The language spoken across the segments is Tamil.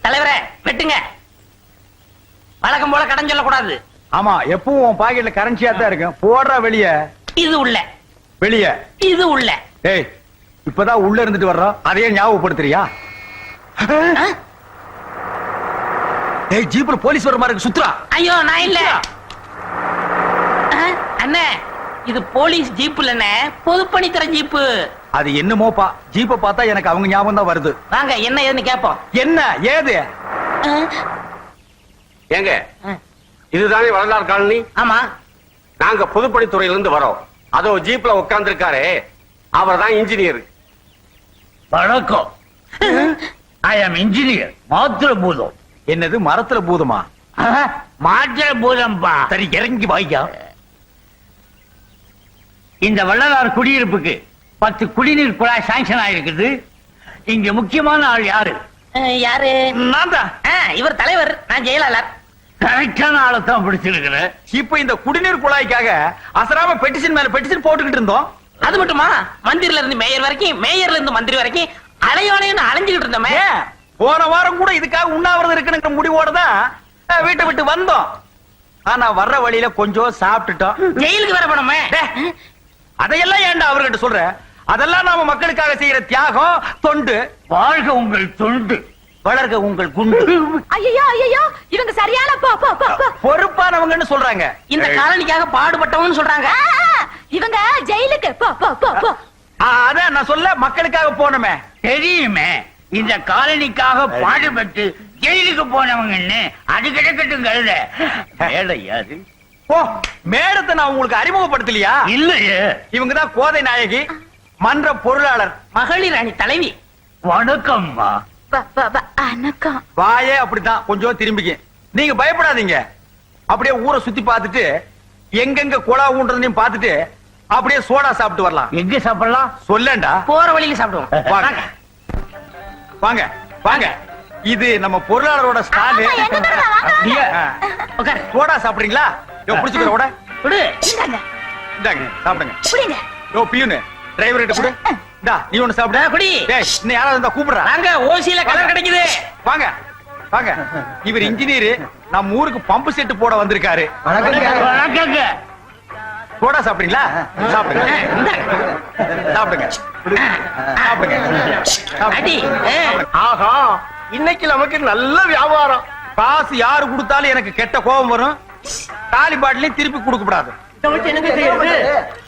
தலைவரே வெட்டுங்க. வழக்கம் போல கடன் சொல்லக்கூடாது. ஆமா, எப்பவும் உன் பாக்கெட்ல கரன்சியா தான் இருக்கும். போடுறா வெளிய. இது உள்ள. வெளிய. இது உள்ள. ஏய், இப்பதான் உள்ள இருந்துட்டு வர்றோம், அதையே ஞாபகப்படுத்துறியா? ஏய், ஜீப்ல போலீஸ் வர மாதிரி இருக்கு, சுத்துறா. ஐயோ, நான் இல்ல அண்ணே. இது போலீஸ் ஜீப் இல்லண்ணே, பொதுப்பணித்துறை ஜீப்பு. அது என்னமோப்பா, ஜீப்பை பார்த்தா எனக்கு அவங்க ஞாபகம் தான் வருது. வாங்க, என்ன ஏதுன்னு கேப்போம். என்ன ஏது? ஏங்க, இதுதானே வள்ளலார் காலனி? ஆமா. நாங்க பொதுப்பணித்துறையிலிருந்து வரோம். அதோ ஜீப்ல உட்கார்ந்து இருக்காரு, அவர் தான் இன்ஜினியர். வணக்கம். ஐ அம் இன்ஜினியர். மாத்திர பூதம். என்னது, மரத்துல பூதமா? மாத்திர பூதம்பா. சரி, இறங்கி வாய்க்கா. இந்த வள்ளலார் குடியிருப்புக்கு 10 குடிநீர் குழாய் சாங்ஷன் ஆயிருக்குது. இங்க முக்கியமான ஆள் யாரு? யாரு? நான் தான். இவர் தலைவர், நான் ஜெயலலிதா. கரெக்டான ஆளை தான் பிடிச்சிருக்கிறேன். இப்ப இந்த குடிநீர் குழாய்க்காக அசராம பெட்டிஷன் மேல பெட்டிஷன் போட்டுக்கிட்டு இருந்தோம். அது மட்டுமா, மந்திரில இருந்து மேயர் வரைக்கும், மேயர்ல இருந்து மந்திரி வரைக்கும் அலையோலையும் அலைஞ்சுக்கிட்டு இருந்தோமே. போன வாரம் கூட இதுக்காக உண்ணாவிரதம் இருக்குங்கிற முடிவோட தான் வீட்டை விட்டு வந்தோம். ஆனா வர்ற வழியில கொஞ்சம் சாப்பிட்டுட்டோம். ஜெயிலுக்கு வர போனோமே. அதையெல்லாம் ஏன்டா அவர்கிட்ட சொல்ற? அதெல்லாம் நாம மக்களுக்காக செய்யற தியாகம், தொண்டு. வாழ்க உங்கள் தொண்டு, வளர்க உங்கள் குண்டு. ஐயோ ஐயோ, இவங்க சரியான பொறுப்பானவங்கன்னு சொல்றாங்க. இந்த காலனிக்காக பாடுபட்டவன்னு சொல்றாங்க. இவங்க ஜெயிலுக்கு போ போ போ போ. அதான் நான் சொல்ல, மக்களுக்காக போனோமே. தெரியுமே, இந்த காலனிக்காக பாடுபட்டு ஜெயிலுக்கு போனவங்கன்னு. அது கிடக்கட்டும் கழுத. மேடை யாரு? ஓ, மேடத்தை நான் உங்களுக்கு அறிமுகப்படுத்தலையா? இல்லையே. இவங்கதான் கோதை நாயகி, மன்ற பொருளாளர், மகளிர் அணி தலைவி. வணக்கம்மா. வணக்கம். வாயே அப்படித்தான், கொஞ்சம் திரும்பிக்க. நீங்க பயப்படாதீங்க. அப்படியே ஊரை சுத்தி பார்த்துட்டு எங்கெங்க குழா ஊன்றதையும் பார்த்துட்டு அப்படியே சோடா சாப்பிட்டு வரலாம். எங்க சாப்பிடலாம் சொல்லேன்டா. போற வழியில சாப்பிடுவோம். வாங்க வாங்க வாங்க. இது நம்ம பொருளாளரோட ஸ்டால். சோடா சாப்பிடுறீங்களா? புடிச்சுக்கிற கூட குடு. இந்தாங்க, சாப்பிடுங்க. புடிங்க. யோ பியூனு, டிரைவர் கிட்ட கொடு. இந்தா, நீ ஒண்ணு சாப்பிடு. குடி. டேய், இன்னும் யாராவது இருந்தா கூப்பிடுறா. வாங்க, ஓசியில கலர் கிடைக்குது. வாங்க வாங்க. இவர் இன்ஜினியர், நம்ம ஊருக்கு பம்பு செட்டு போட வந்திருக்காரு. வணக்கங்க. சோடா சாப்பிடுறீங்களா? சாப்பிடுங்க சாப்பிடுங்க சாப்பிடுங்க. ஆஹா, இன்னைக்கு நமக்கு நல்ல வியாபாரம். காசு யாரு கொடுத்தாலும் எனக்கு கெட்ட கோபம் வரும். காலி பாட்டிலையும் திருப்பி கொடுக்க கூடாது.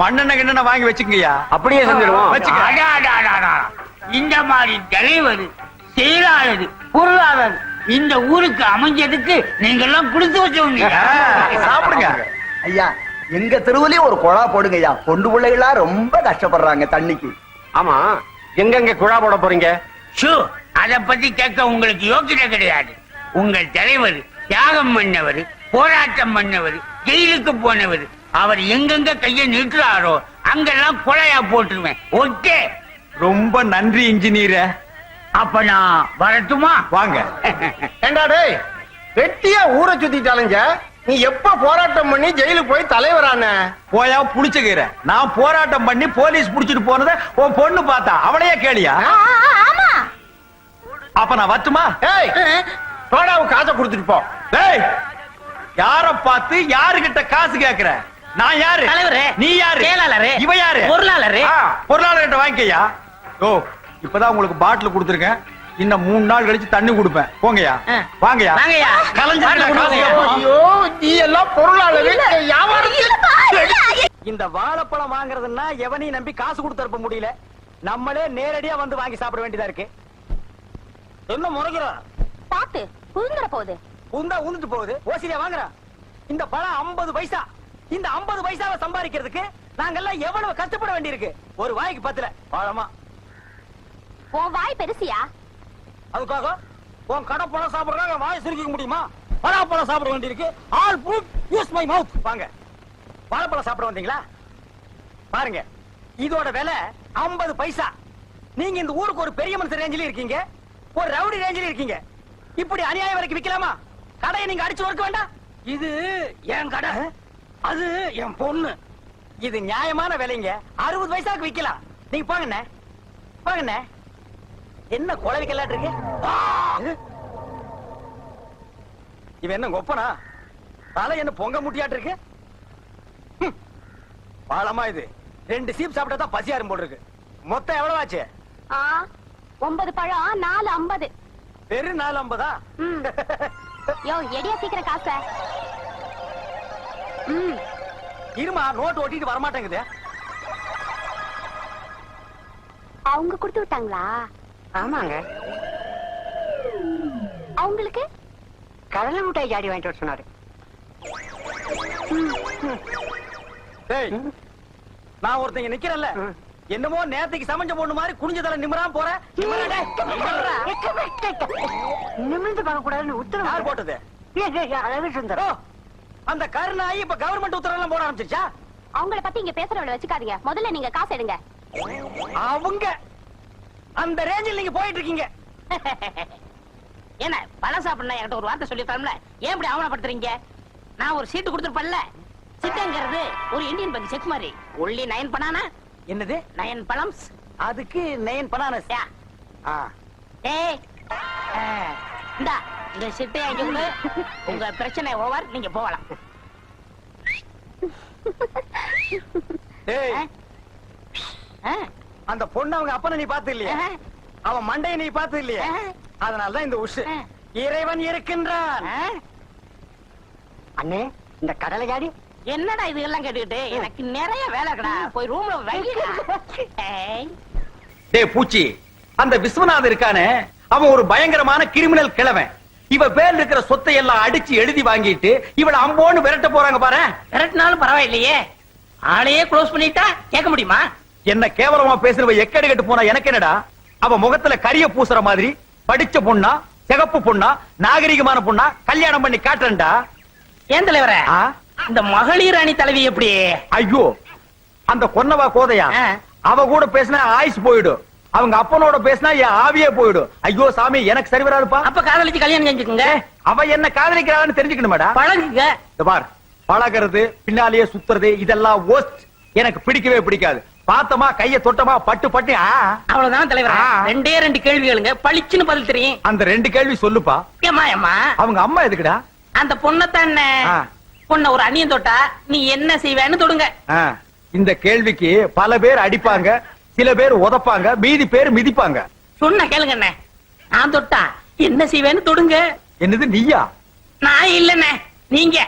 மண்ணெண்ண கிண்ணெண்ண வாங்கி வச்சுக்கங்கய்யா. அப்படியே செஞ்சிடுவோம். இந்த மாதிரி தலைவர், செயலாளர், பொருளாளர் இந்த ஊருக்கு அமைஞ்சதுக்கு நீங்க எல்லாம் கொடுத்து வச்சவங்க. சாப்பிடுங்க ஐயா. எங்க தெருவுலயே ஒரு குழா போடுங்க ஐயா. பொண்டு பிள்ளைகளா ரொம்ப கஷ்டப்படுறாங்க தண்ணிக்கு. ஆமா, எங்கெங்க குழா போட போறீங்க? ஷூ, அத பத்தி கேட்க உங்களுக்கு யோக்கியதை கிடையாது. உங்கள் தலைவர் தியாகம் பண்ணவர், போராட்டம் பண்ணவர், ஜெயிலுக்கு போனவர். அவர் எங்கெங்க கைய நிறுத்துறாரோ அங்கெல்லாம் கொலையா போட்டுருவேன். ஓகே, ரொம்ப நன்றி இன்ஜினியர். அப்ப நான் வரட்டுமா? வாங்க. ஏண்டா டேய், வெட்டியா ஊரை சுத்திட்டாலுங்க. நீ எப்ப போராட்டம் பண்ணி ஜெயிலுக்கு போய் தலைவரான? போயா புடிச்சுக்கிற. நான் போராட்டம் பண்ணி போலீஸ் புடிச்சிட்டு போனத உன் பொண்ணு பார்த்தா, அவளையே கேளியா? ஆமா. அப்ப நான் வரட்டுமா? ஏய், சோடாவுக்கு காசை கொடுத்துட்டு போ. டேய், யார பார்த்து யாருகிட்ட காசு கேக்குற? நான் யாரு? தலைவரே. நீ யாரு? செயலாளரே. இவ யாரு? பொருளாளரே. பொருளாளர்கிட்ட வாங்கிக்கயா. ஓ, இப்பதான் உங்களுக்கு பாட்டில் கொடுத்துருக்கேன். இன்னும் 3 நாள் கழிச்சு தண்ணி கொடுப்பேன். போங்கயா. வாங்கயா. வாங்கயா. ஐயோ, நீ எல்லாம் பொருளாளர். இந்த வாழைப்பழம் வாங்குறதுன்னா எவனையும் நம்பி காசு கொடுத்து அனுப்ப முடியல. நம்மளே நேரடியா வந்து வாங்கி சாப்பிட வேண்டியதா இருக்கு. என்ன முறைக்கிறோம்? பாத்து புதுங்கற போகுது. உந்தா உந்துட்டு போகுது. ஓசிலியா வாங்குற. இந்த பழம் 50 பைசா. இந்த 50 பைசாவை சம்பாதிக்கிறதுக்கு நாங்கெல்லாம் எவ்வளவு கஷ்டப்பட வேண்டியிருக்கு. ஒரு வாய்க்கு 10 பழமா. உன் வாய் பெருசியா? அதுக்காக உன் கடை பழம் சாப்பிடுறாங்க வாய் சுருக்கிக்க முடியுமா? பழம் சாப்பிட வேண்டியிருக்கு. All food use my mouth. வாங்க, வாழைப்பழம் சாப்பிட வந்தீங்களா? பாருங்க, இதோட விலை 50 பைசா. நீங்க இந்த ஊருக்கு ஒரு பெரிய மனுஷன் ரேஞ்சில இருக்கீங்க, ஒரு ரவுடி ரேஞ்சில இருக்கீங்க. இப்படி அநியாயம் வரைக்கும் விக்கலாமா? கடையை நீங்க அடிச்சு ஒர்க்க வேண்டாம். இது என் கடை, அது என் பொண்ணு. இது நியாயமான விலைங்க. 60 பைசாக்கு விக்கலாம். நீங்க போங்கண்ணே, போங்கண்ணே. என்ன கொலை விக்கலாட்டு இருக்கு? இவன் என்ன கொப்பனா? தலை என்ன பொங்க முட்டியாட்டு இருக்கு? பாலமா இது 2 சீப் சாப்பிட்டா தான் பசியாரும் போல் இருக்கு. மொத்தம் எவ்வளவு ஆச்சு? 9 பழம் 4.50. வெறும் 4.50. யோ எடியா சீக்கிரம் காச. இருமா, நோட்டு ஒட்டிட்டு வரமாட்டேங்குது. அவங்க கொடுத்து விட்டாங்களா? ஆமாங்க, அவங்களுக்கு கடலை மிட்டாய் ஜாடி வாங்கிட்டு வர சொன்னாரு. டேய், நான் ஒருத்தங்க நிக்கிறேன்ல, என்னமோ நேத்துக்கு சமைஞ்ச பொண்ணு மாதிரி குனிஞ்ச தலை நிமிராம போற. நிமிர்ந்து பார்க்க கூடாதுன்னு யார் உத்தரவு போட்டது? அளவு சுந்தரம். ஓ, அந்த கருணாயி இப்ப கவர்மெண்ட் உத்தரவு எல்லாம் போட ஆரம்பிச்சிருச்சா? அவங்கள பத்தி இங்க பேசுறவள வச்சுக்காதீங்க. முதல்ல நீங்க காசு எடுங்க. அவங்க அந்த ரேஞ்சில் நீங்க போயிட்டு இருக்கீங்க. என்ன பழம் சாப்பிடணும் என்கிட்ட ஒரு வார்த்தை சொல்லி தரல. ஏன் இப்படி அவமானப்படுத்துறீங்க? நான் ஒரு சீட்டு கொடுத்துருப்பேன்ல. சிட்டங்கிறது ஒரு இந்தியன் பங்கு செக் மாதிரி. Only 9 banana. என்னது? 9 பழம்ஸ். அதுக்கு 9 பனானஸ். டேய், இந்தா இந்த சிட்டை அங்க கொடு. உங்க பிரச்சனை ஓவர், நீங்க போகலாம். டேய், ஆ, அந்த பொண்ணு அவங்க அப்பனை நீ பார்த்து இல்லையா? ஆ, அவன் மண்டையை நீ பார்த்து இல்லையா? ஆ. அதனாலதான் இந்த உஷு. ஆ. இறைவன் இருக்கின்றான். ஆ. அண்ணே, இந்த கடலை ஜாடி என்னடா இது எல்லாம் கேட்டுக்கிட்டு? எனக்கு நிறைய வேலை இருக்குடா. போய் ரூம்ல வைங்கடா. ஏய், டேய் பூச்சி, அந்த விஸ்வநாதன் இருக்கானே, அவன் ஒரு பயங்கரமான கிரிமினல் கிழவன். இவ பேர்ல இருக்கிற சொத்தை எல்லாம் அடிச்சு எழுதி வாங்கிட்டு இவள அம்போன்னு விரட்ட போறாங்க பாரு. விரட்டினாலும் பரவாயில்லையே. ஆளையே க்ளோஸ் பண்ணிட்டா கேட்க முடியுமா? என்ன கேவலமா பேசுறவ எக்கடி கட்டு போனா எனக்கு என்னடா? அவ முகத்துல கரிய பூசுற மாதிரி படிச்ச பொண்ணா, சிகப்பு பொண்ணா, நாகரிகமான பொண்ணா கல்யாணம் பண்ணி காட்டுறேன்டா. ஏன் தலைவரே, ஆ? இந்த மகளிர் அணி தலைவி எப்படி? ஐயோ, அந்த கொன்னவா கோதையா, ஆ. அவ கூட பேசினா ஆயுஸ் போயிடும். அவங்க அப்பனோட பேசினா என் ஆவியே போயிடும். ஐயோ சாமி, எனக்கு சரி வராதுப்பா. அப்ப காதலிச்சு கல்யாணம் செஞ்சுக்குங்க. அவ என்ன காதலிக்கிறான்னு தெரிஞ்சுக்கணுமாடா? பழகுங்க. இந்த பார், பழகிறது, பின்னாலேயே சுத்துறது, இதெல்லாம் worst. எனக்கு பிடிக்கவே பிடிக்காது. பார்த்தமா கைய தொட்டமா பட்டு பட்டு. அவ்வளவுதான் தலைவரே. ஆ. 2 கேள்விகளுங்க, பளிச்சுன்னு பதில் தெரியும். அந்த 2 கேள்வி சொல்லுப்பா. ஏம்மா ஏம்மா, அவங்க அம்மா எதுக்குடா? அந்த பொண்ணத்தானே ஆ. பொண்ண ஒரு அண்ணியன் தொட்டா நீ என்ன செய்வேன்னு தொடுங்க. ஆ, இந்த கேள்விக்கு பல பேர் அடிப்பாங்க, சில பேர் உதப்பாங்க, மீதி பேர் மிதிப்பாங்க. சொன்ன கேளுங்க அண்ணே. நான் தொட்டா என்ன செய்வேன்னு தொடுங்க. என்னது நீயா? நான் இல்லண்ணே, நீங்க.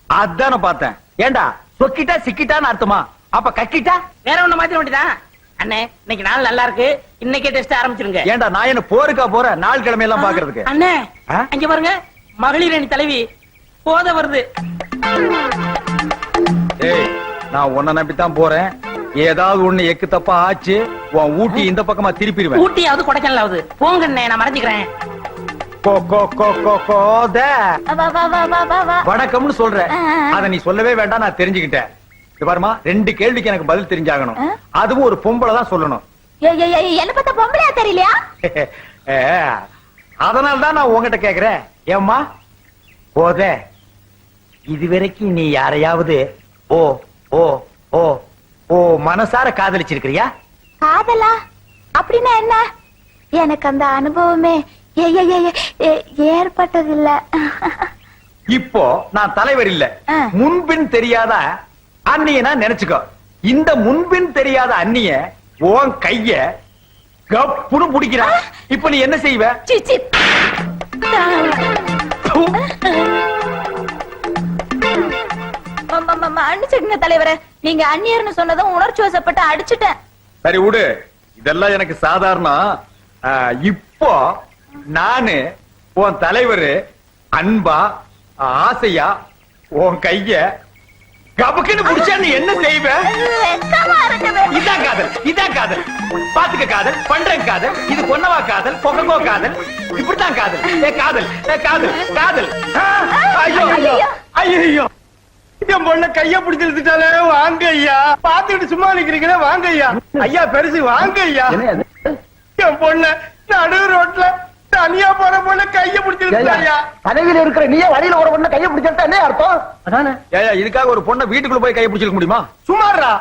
அதான பார்த்தேன். ஏண்டா சொக்கிட்டா சிக்கிட்டான்னு அர்த்தமா? அப்ப கக்கிட்டா? வேற ஒண்ணு மாத்திர வேண்டியதான். அண்ணே, இன்னைக்கு நாள் நல்லா இருக்கு. இன்னைக்கே டெஸ்ட் ஆரம்பிச்சிருங்க. ஏண்டா நான் என்ன போருக்கா போற நாள் கிழமை எல்லாம் பாக்குறதுக்கு? அண்ணே, ஆ? அங்க பாருங்க, மகளிர் அணி தலைவி போத வருது. ஏய், நான் உன்னை நம்பித்தான் போறேன். ஏதாவது ஒண்ணு எக்கு தப்பா ஆச்சு, உன் ஊட்டி இந்த பக்கமா திருப்பிடுவேன். ஊட்டியாவது கொடைக்கானலாவது போங்க அண்ணே, நான் மறைஞ்சுக்கிறேன். வணக்கம்னு சொல்ற, அத நீ சொல்லவே வேண்டாம், நான் தெரிஞ்சுக்கிட்டேன். இங்க பாருமா, 2 கேள்விக்கு எனக்கு பதில் தெரிஞ்சாகணும். அதுவும் ஒரு பொம்பளை தான் சொல்லணும். என்ன பார்த்தா பொம்பளையா தெரியலையா? அதனால தான் நான் உங்ககிட்ட கேக்குறேன். ஏம்மா போத, இதுவரைக்கும் நீ யாரையாவது ஓ ஓ ஓ ஓ மனசார காதலிச்சிருக்கிறியா? காதலா அப்படின்னா என்ன? எனக்கு அந்த அனுபவமே ஏற்பட்டதில்ல. இப்போ நான் தலைவர் இல்ல, ஆ. முன்பின் தெரியாத அண்ணிய நான் நினைச்சுக்கோ. இந்த முன்பின் தெரியாத அண்ணிய உன் கைய கப்புன்னு பிடிக்கிறா. இப்ப நீ என்ன செய்வ? சிச்சி. அடிச்சிடுங்க தலைவரே. நீங்க அந்நியர்னு சொன்னதும் உணர்ச்சி வசப்பட்டு அடிச்சுட்டேன். சரி விடு, இதெல்லாம் எனக்கு சாதாரணம். இப்போ நானு உன் தலைவர் அன்பா ஆசையா உன் கைய கபக்குன்னு புடிச்சா நீ என்ன செய்வ? இதான் காதல், இதான் காதல். பாத்துக்க காதல், பண்றேன் காதல், இது பொன்னவா காதல், பொங்கோ காதல், இப்படித்தான் காதல். காதல் காதல் காதல். ஐயோ ஐயோ, என் பொண்ண கைய பிடிச்சு இழுத்துட்டாலே. வாங்க ஐயா, பாத்துக்கிட்டு சும்மா நிக்கிறீங்களே, வாங்க ஐயா. ஐயா பெருசு, வாங்க ஐயா. என் பொண்ண நடு ரோட்ல தனியா போற பொண்ண கைய பிடிச்சு இழுத்துட்டாயா? தலைவில இருக்கிற நீயே வழியில ஒரு பொண்ணை கையை பிடிச்சிருந்தா என்ன அர்த்தம்? அதானே. ஏயா, இதுக்காக ஒரு பொண்ண வீட்டுக்குள்ள போய் கைய பிடிச்சிருக்க முடியுமா? சுமாரா,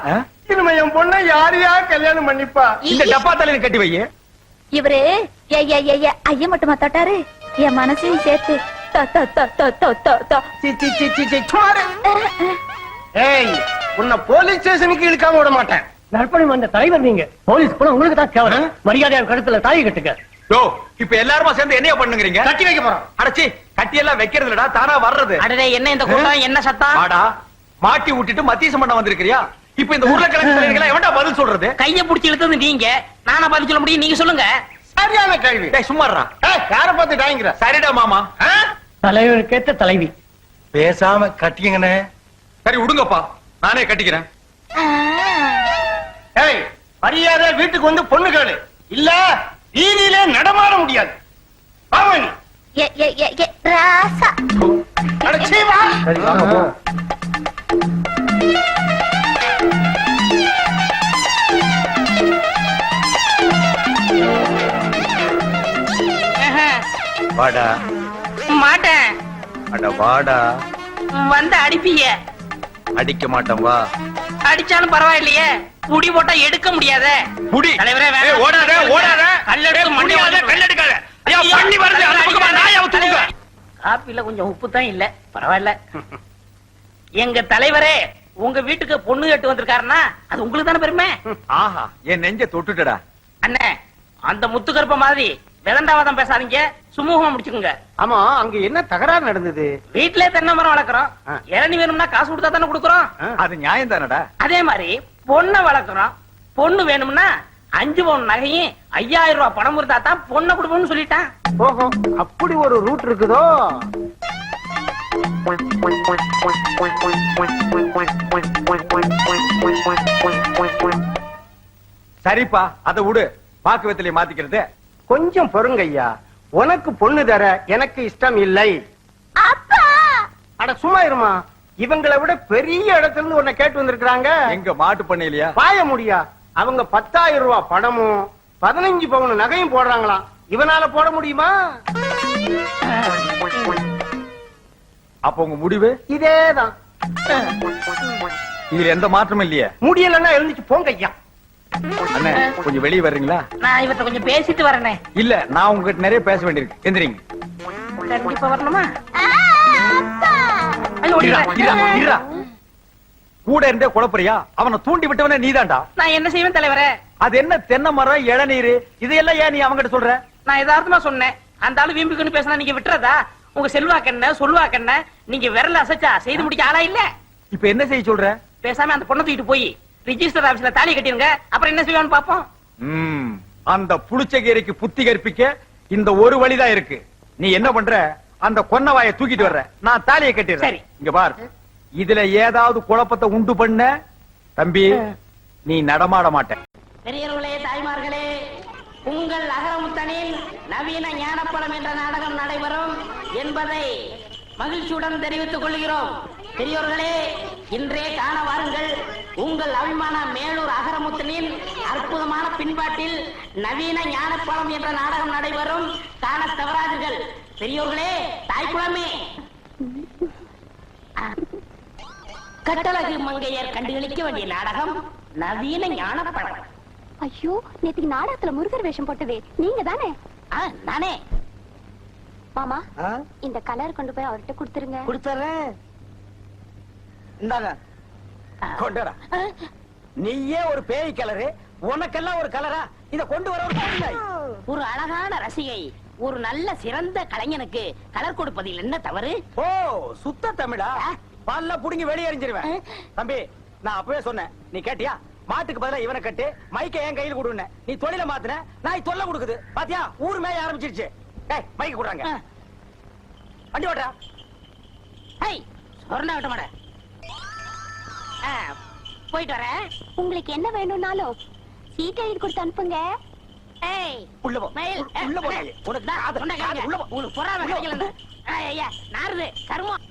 இனிமே என் பொண்ணை யாரையா கல்யாணம் பண்ணிப்பா? இந்த டப்பா தலையில கட்டி வை. இவரு ஐய மட்டுமா தொட்டாரு, என் மனசையும் சேர்த்து ஏய் உன்னை போலீஸ் ஸ்டேஷனுக்கு இழுக்காம விட மாட்டேன். நற்பணி வந்த தலைவர் நீங்க போலீஸ் போனா உங்களுக்கு தான் கேவலம். மரியாதை கழுத்துல தாலி கட்டுங்க. யோ இப்ப எல்லாருமா சேர்ந்து என்னைய பண்ணுங்கறீங்க? கட்டி வைக்க போறோம். அடச்சி கட்டி எல்லாம் வைக்கிறது இல்லடா, தானா வர்றது. அடடே என்ன இந்த கூட்டம், என்ன சத்தம்? வாடா மாட்டி விட்டுட்டு மத்திய சம்பந்தம் வந்திருக்கியா? இப்ப இந்த உருளைக்கிழங்கு தலைவர்களா எவன்டா பதில் சொல்றது? கைய புடிச்சு இழுத்தது நீங்க, நானா பதில் சொல்ல முடியும்? நீங்க சொல்லுங்க. சரியான கேள்வி. டேய் சும்மாறா. யார பார்த்து டாங்கிற? சரிடா மாமா. தலைவருக்கேத்த தலைவி. பேசாம கட்டிக்கங்கண்ணே. சரி விடுங்கப்பா, நானே கட்டிக்கிறேன். ஏய் மரியாதை வீட்டுக்கு வந்து பொண்ணு கேளு, இல்ல வீதியிலே நடமாட முடியாது. பாவனி ராசா அடச்சி வா. சரி வாங்க போ. வாடா. மாட்டேன். அட வாடா. வந்து அடிப்பீங்க. அடிக்க மாட்டேன் வா. அடிச்சாலும் பரவாயில்லையே, முடி போட்டா எடுக்க முடியாத. புடி. தலைவரே வேணாம். ஏய் ஓடாத ஓடாத. கல்லெடுத்து மண்டையில முடியாத, அடிப்பேன். கல்லெடுக்காத. ஐயா பண்ணி வருது, அந்த பக்கமா நாயா தூங்க. காப்பில கொஞ்சம் உப்பு தான் இல்ல, பரவாயில்ல. எங்க தலைவரே உங்க வீட்டுக்கு பொண்ணு கேட்டு வந்திருக்காருன்னா அது உங்களுக்கு தானே பெருமை. ஆஹா என் நெஞ்ச தொட்டுட்டடா. அண்ணே அந்த முத்துக்கருப்ப மாதிரி விதண்டாவாதம் பேசாதீங்க, சுமூகமா முடிச்சுக்குங்க. ஆமா அங்க என்ன தகராறு நடந்தது? வீட்லயே தென்னை மரம் வளர்க்குறோம், இளநீ வேணும்னா காசு கொடுத்தா தானே கொடுக்குறோம். அது நியாயம் தானடா. அதே மாதிரி பொண்ணை வளர்க்குறோம், பொண்ணு வேணும்னா 5 பவுன் நகையும் 5000 ரூபாய் பணம் இருந்தா தான் பொண்ணை கொடுப்போம்னு சொல்லிட்டான். ஓஹோ அப்படி ஒரு ரூட் இருக்குதோ. சரிப்பா அத விடு, பாக்கு வெத்திலையை மாத்திக்கிறது. கொஞ்சம் பொறுங்க ஐயா, உனக்கு பொண்ணு தர எனக்கு இஷ்டம் இல்லை. அப்பா அட சும்மா இருமா, இவங்களை விட பெரிய இடத்துல இருந்து உன்னை கேட்டு வந்திருக்காங்க. எங்க மாட்டு பண்ண இல்லையா? பாய முடியா, அவங்க 10,000 ரூபாய் பணமும் 15 பவுன் நகையும் போடுறாங்களாம். இவனால போட முடியுமா? அப்ப உங்க முடிவு இதேதான். இதுல எந்த மாற்றமும் இல்லையே. முடியலன்னா எழுந்துச்சு போங்க ஐயா. அண்ணே கொஞ்சம் வெளியே வர்றீங்களா? நான் இவர்கிட்ட கொஞ்சம் பேசிட்டு வரேனே. இல்ல நான் உங்ககிட்ட நிறைய பேச வேண்டியிருக்கு. எந்திரிங்க. கண்டிப்பா வரணுமா? அப்பா ஐயோ, இருடா, ஓடிடுறேன். இருடா, இருடா. கூட இருந்தே குழப்பறியா? அவனை தூண்டி விட்டவனே நீதான்டா. நான் என்ன செய்வேன் தலைவரே? அது என்ன தென்னை மரம் இளநீர் இதெல்லாம் ஏன் நீ அவங்கிட்ட சொல்ற? நான் யதார்த்தமா சொன்னேன். அந்த ஆளு வீம்புக்குன்னு பேசினா நீங்க விட்டுறதா? உங்க செல்வாக்கண்ண சொல்வாக்கண்ண நீங்க விரல அசைச்சா செய்து முடிக்க ஆளா இல்ல. இப்ப என்ன செய்ய சொல்ற? பேசாம அந்த பொண்ணை தூக்கிட்டு போய் ரிஜிஸ்டர் ஆபீஸ்ல தாலி கட்டிருங்க, அப்புறம் என்ன செய்வான்னு பாப்போம். அந்த புளிச்சகீரைக்கு புத்தி கற்பிக்க இந்த ஒரு வழிதான் இருக்கு. நீ என்ன பண்ற? அந்த கொன்னவாயை தூக்கிட்டு வர்ற, நான் தாலியை கட்டிடுறேன். சரி. இங்க பார், இதுல ஏதாவது குழப்பத்தை உண்டு பண்ண தம்பி நீ நடமாட மாட்ட. பெரியவர்களே, தாய்மார்களே, உங்கள் அகரமுத்தனில் நவீன ஞானப்படம் என்ற நாடகம் நடைபெறும் என்பதை மகிழ்ச்சியுடன் தெரிவித்துக் கொள்கிறோம். பெரியோர்களே, இன்றே காண வாருங்கள். உங்கள் அபிமான மேலூர் அகரமுத்தனின் அற்புதமான பின்பாட்டில் நவீன ஞானப்படம் என்ற நாடகம் நடைபெறும், காண தவறாதீர்கள். பெரியோர்களே, தாய்க்குளமே, கட்டழகு மங்கையர் கண்டுகளிக்க வேண்டிய நாடகம் நவீன ஞானப்படம். ஐயோ, நேத்துக்கு நாடகத்துல முருகர் வேஷம் போட்டதே நீங்க தானே? நானே. மாமா, இந்த கலர் கொண்டு போய் அவர்கிட்ட கொடுத்துருங்க. கொடுத்தறேன். இந்தாங்க கொண்டடா. நீயே ஒரு பேய் கலரு, உனக்கெல்லாம் ஒரு கலரா? இத கொண்டு வர ஒரு பொண்ணாய். ஒரு அழகான ரசிகை ஒரு நல்ல சிறந்த கலைஞனுக்கு கலர் கொடுப்பதில் என்ன தவறு? ஓ சுத்த தமிழா? பல்ல புடுங்கி வெளியே எறிஞ்சிருவேன். தம்பி நான் அப்பவே சொன்னேன், நீ கேட்டியா? மாட்டுக்கு பதிலா இவனை கட்டு, மைக்க என் கையில் கொடுன்னு. நீ தொழில மாத்துன, நாய் தொல்லை கொடுக்குது. பாத்தியா, ஊர் மேய ஆரம்பிச்சிருச்சு. டேய் மைக்க கொடுறாங்க. வண்டி ஓட்டுறா. ஹை, சொர்ணா விட்ட மாட. போயிட்டு வரேன். உங்களுக்கு என்ன வேணும்னாலும் சீட் எழுதி கொடுத்து அனுப்புங்க. ஏய், உள்ள போ. மயில், உள்ள போ. உனக்கு உள்ள போ. உங்களுக்கு பொறாமை கிடைக்கல. ஐயா, நாருது கருமம்.